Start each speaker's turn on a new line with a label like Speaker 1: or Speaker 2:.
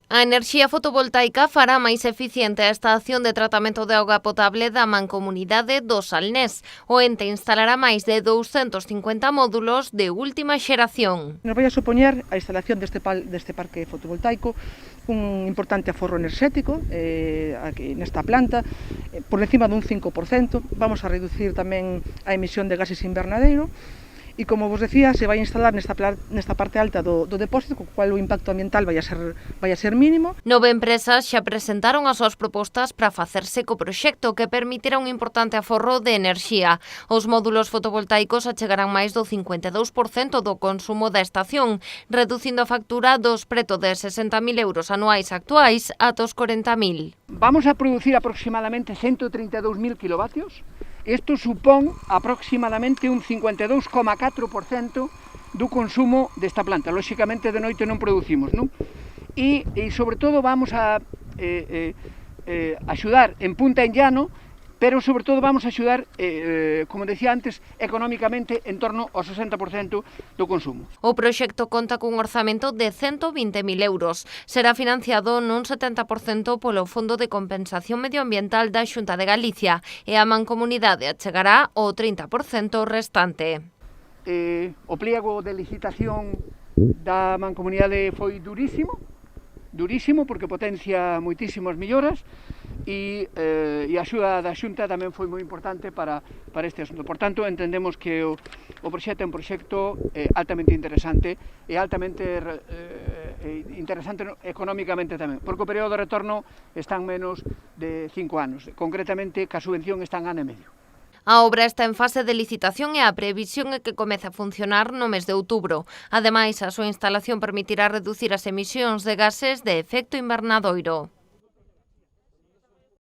Speaker 1: A enerxía fotovoltaica fará máis eficiente a estación de tratamento de auga potable da Mancomunidade do Salnés. O ente instalará máis de 250 módulos de última xeración.
Speaker 2: Nos vai a supoñer a instalación deste parque fotovoltaico un importante aforro enerxético aquí nesta planta, por encima dun 5%. Vamos a reducir tamén a emisión de gases invernadeiro. E, como vos decía, se vai instalar nesta parte alta do depósito, co cual o impacto ambiental vai a ser mínimo.
Speaker 1: 9 empresas xa presentaron as súas propostas para facerse co proxecto que permitirá un importante aforro de enerxía. Os módulos fotovoltaicos achegarán máis do 52% do consumo da estación, reducindo a factura dos preto de 60.000 euros anuais actuais ata os 40.000.
Speaker 3: Vamos a producir aproximadamente 132.000 kilovatios. Isto supón aproximadamente un 52,4% do consumo desta planta. Lóxicamente, de noite non producimos, non? E sobre todo, vamos a axudar en punta en llano, pero sobre todo vamos a axudar, como decía antes, económicamente en torno ao 60% do consumo.
Speaker 1: O proxecto conta cun orzamento de 120.000 euros. Será financiado nun 70% polo Fondo de Compensación Medioambiental da Xunta de Galicia e a Mancomunidade achegará o 30% restante.
Speaker 3: O pliego de licitación da Mancomunidade foi durísimo porque potencia moitísimas melloras e a axuda da Xunta tamén foi moi importante para este asunto. Por tanto, entendemos que o proxecto é un proxecto altamente interesante e altamente interesante económicamente tamén, porque o período de retorno están menos de 5 anos. Concretamente, ca subvención están ano e medio.
Speaker 1: A obra está en fase de licitación e a previsión é que comece a funcionar no mes de outubro. Ademais, a súa instalación permitirá reducir as emisións de gases de efecto invernadoiro.